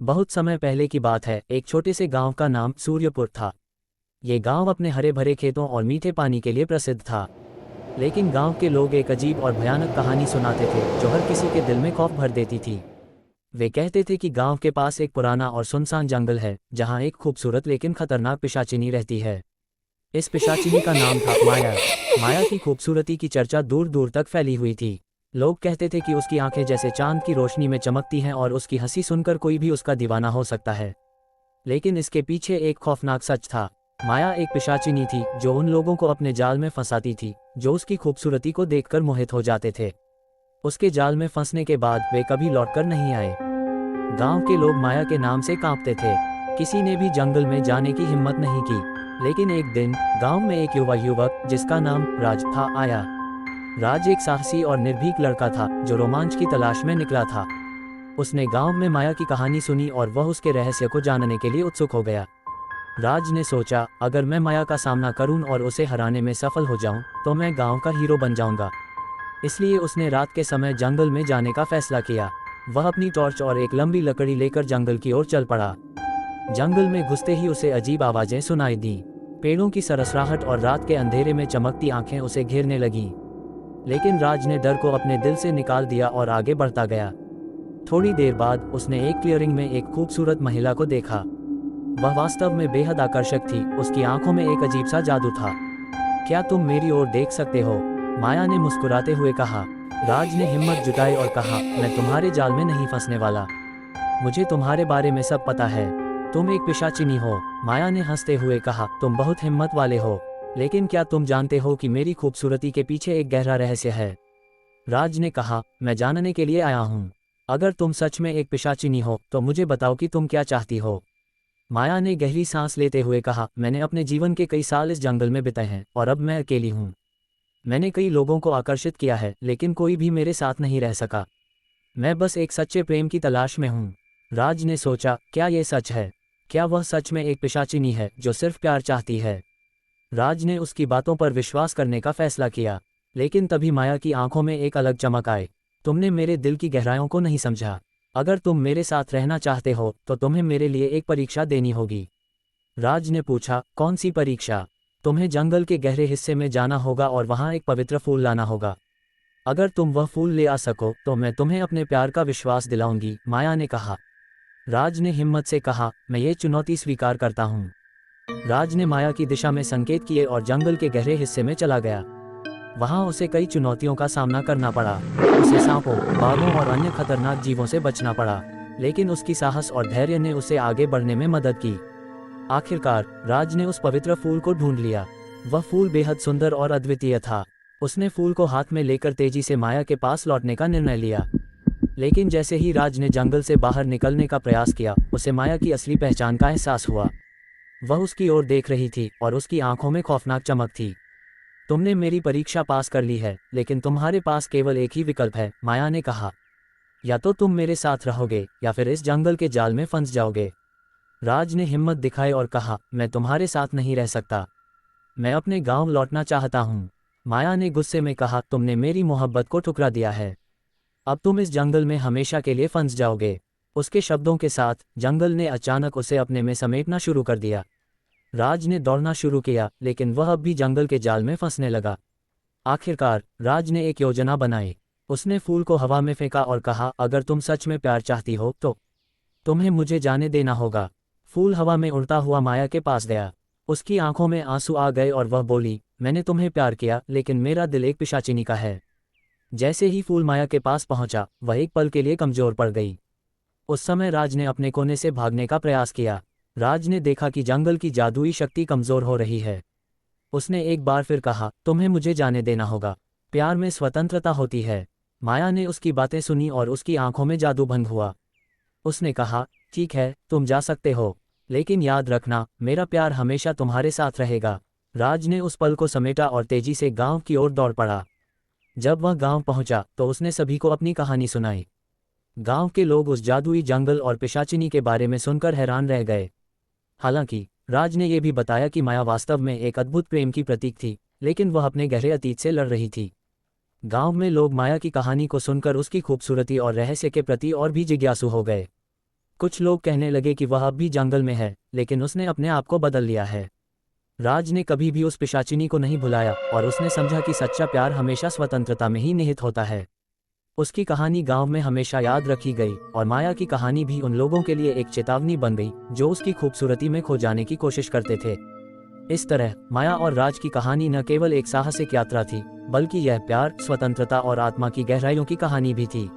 बहुत समय पहले की बात है, एक छोटे से गांव का नाम सूर्यपुर था। ये गांव अपने हरे भरे खेतों और मीठे पानी के लिए प्रसिद्ध था। लेकिन गांव के लोग एक अजीब और भयानक कहानी सुनाते थे जो हर किसी के दिल में खौफ भर देती थी। वे कहते थे कि गांव के पास एक पुराना और सुनसान जंगल है जहां एक खूबसूरत लेकिन खतरनाक पिशाचिनी रहती है। इस पिशाचिनी का नाम था माया। माया की खूबसूरती की चर्चा दूर दूर तक फैली हुई थी। लोग कहते थे कि उसकी आंखें जैसे चांद की रोशनी में चमकती हैं और उसकी हंसी सुनकर कोई भी उसका दीवाना हो सकता है। लेकिन इसके पीछे एक खौफनाक सच था। माया एक पिशाचिनी थी जो उन लोगों को अपने जाल में फंसाती थी जो उसकी खूबसूरती को देखकर मोहित हो जाते थे। उसके जाल में फंसने के बाद वे कभी लौटकर नहीं आए। गांव के लोग माया के नाम से कांपते थे। किसी ने भी जंगल में जाने की हिम्मत नहीं की। लेकिन एक दिन गांव में एक युवक जिसका नाम राज था आया। राज एक साहसी और निर्भीक लड़का था जो रोमांच की तलाश में निकला था। उसने गांव में माया की कहानी सुनी और वह उसके रहस्य को जानने के लिए उत्सुक हो गया। राज ने सोचा, अगर मैं माया का सामना करूं और उसे हराने में सफल हो जाऊं तो मैं गांव का हीरो बन जाऊंगा। इसलिए उसने रात के समय जंगल में जाने का फैसला किया। वह अपनी टॉर्च और एक लंबी लकड़ी लेकर जंगल की ओर चल पड़ा। जंगल में घुसते ही उसे अजीब आवाजें सुनाई दी। पेड़ों की सरसराहट और रात के अंधेरे में चमकती आंखें उसे घेरने लगीं। लेकिन राज ने डर को अपने दिल से निकाल दिया और आगे बढ़ता गया। थोड़ी देर बाद उसने एक क्लियरिंग में एक खूबसूरत महिला को देखा। वह वास्तव में बेहद आकर्षक थी। उसकी आंखों में एक अजीब सा जादू था। क्या तुम मेरी ओर देख सकते हो? माया ने मुस्कुराते हुए कहा। राज ने हिम्मत जुटाई और कहा, मैं तुम्हारे जाल में नहीं फंसने वाला। मुझे तुम्हारे बारे में सब पता है। तुम एक पिशाचिनी हो। माया ने हंसते हुए कहा, तुम बहुत हिम्मत वाले हो। लेकिन क्या तुम जानते हो कि मेरी खूबसूरती के पीछे एक गहरा रहस्य है? राज ने कहा, मैं जानने के लिए आया हूँ। अगर तुम सच में एक पिशाचिनी हो तो मुझे बताओ कि तुम क्या चाहती हो। माया ने गहरी सांस लेते हुए कहा, मैंने अपने जीवन के कई साल इस जंगल में बिताए हैं और अब मैं अकेली हूँ। मैंने कई लोगों को आकर्षित किया है लेकिन कोई भी मेरे साथ नहीं रह सका। मैं बस एक सच्चे प्रेम की तलाश में हूँ। राज ने सोचा, क्या ये सच है? क्या वह सच में एक पिशाचिनी है जो सिर्फ प्यार चाहती है? राज ने उसकी बातों पर विश्वास करने का फैसला किया। लेकिन तभी माया की आंखों में एक अलग चमक आई। तुमने मेरे दिल की गहराइयों को नहीं समझा। अगर तुम मेरे साथ रहना चाहते हो तो तुम्हें मेरे लिए एक परीक्षा देनी होगी। राज ने पूछा, कौन सी परीक्षा? तुम्हें जंगल के गहरे हिस्से में जाना होगा और वहां एक पवित्र फूल लाना होगा। अगर तुम वह फूल ले आ सको तो मैं तुम्हें अपने प्यार का विश्वास दिलाऊंगी, माया ने कहा। राज ने हिम्मत से कहा, मैं ये चुनौती स्वीकार करता हूँ। राज ने माया की दिशा में संकेत किए और जंगल के गहरे हिस्से में चला गया। वहां उसे कई चुनौतियों का सामना करना पड़ा। उसे सांपों, बाघों और अन्य खतरनाक जीवों से बचना पड़ा। लेकिन उसकी साहस और धैर्य ने उसे आगे बढ़ने में मदद की। आखिरकार राज ने उस पवित्र फूल को ढूंढ लिया। वह फूल बेहद सुंदर और अद्वितीय था। उसने फूल को हाथ में लेकर तेजी से माया के पास लौटने का निर्णय लिया। लेकिन जैसे ही राज ने जंगल से बाहर निकलने का प्रयास किया, उसे माया की असली पहचान का एहसास हुआ। वह उसकी ओर देख रही थी और उसकी आंखों में खौफनाक चमक थी। तुमने मेरी परीक्षा पास कर ली है, लेकिन तुम्हारे पास केवल एक ही विकल्प है, माया ने कहा। या तो तुम मेरे साथ रहोगे या फिर इस जंगल के जाल में फंस जाओगे। राज ने हिम्मत दिखाई और कहा, मैं तुम्हारे साथ नहीं रह सकता। मैं अपने गांव लौटना चाहता हूँ। माया ने गुस्से में कहा, तुमने मेरी मोहब्बत को ठुकरा दिया है। अब तुम इस जंगल में हमेशा के लिए फंस जाओगे। उसके शब्दों के साथ जंगल ने अचानक उसे अपने में समेटना शुरू कर दिया। राज ने दौड़ना शुरू किया, लेकिन वह अब भी जंगल के जाल में फंसने लगा। आखिरकार राज ने एक योजना बनाई। उसने फूल को हवा में फेंका और कहा, अगर तुम सच में प्यार चाहती हो तो तुम्हें मुझे जाने देना होगा। फूल हवा में उड़ता हुआ माया के पास गया। उसकी आंखों में आंसू आ गए और वह बोली, मैंने तुम्हें प्यार किया लेकिन मेरा दिल एक पिशाचिनी का है। जैसे ही फूल माया के पास पहुंचा, वह एक पल के लिए कमजोर पड़ गई। उस समय राज ने अपने कोने से भागने का प्रयास किया। राज ने देखा कि जंगल की जादुई शक्ति कमजोर हो रही है। उसने एक बार फिर कहा, तुम्हें मुझे जाने देना होगा। प्यार में स्वतंत्रता होती है। माया ने उसकी बातें सुनी और उसकी आंखों में जादू भंग हुआ। उसने कहा, ठीक है, तुम जा सकते हो, लेकिन याद रखना, मेरा प्यार हमेशा तुम्हारे साथ रहेगा। राज ने उस पल को समेटा और तेजी से गांव की ओर दौड़ पड़ा। जब वह गांव पहुंचा तो उसने सभी को अपनी कहानी सुनाई। गांव के लोग उस जादुई जंगल और पिशाचिनी के बारे में सुनकर हैरान रह गए। हालांकि राज ने यह भी बताया कि माया वास्तव में एक अद्भुत प्रेम की प्रतीक थी, लेकिन वह अपने गहरे अतीत से लड़ रही थी। गांव में लोग माया की कहानी को सुनकर उसकी खूबसूरती और रहस्य के प्रति और भी जिज्ञासु हो गए। कुछ लोग कहने लगे कि वह अब भी जंगल में है, लेकिन उसने अपने आप को बदल लिया है। राज ने कभी भी उस पिशाचिनी को नहीं भुलाया और उसने समझा कि सच्चा प्यार हमेशा स्वतंत्रता में ही निहित होता है। उसकी कहानी गांव में हमेशा याद रखी गई और माया की कहानी भी उन लोगों के लिए एक चेतावनी बन गई जो उसकी खूबसूरती में खो जाने की कोशिश करते थे। इस तरह माया और राज की कहानी न केवल एक साहसिक यात्रा थी, बल्कि यह प्यार, स्वतंत्रता और आत्मा की गहराइयों की कहानी भी थी।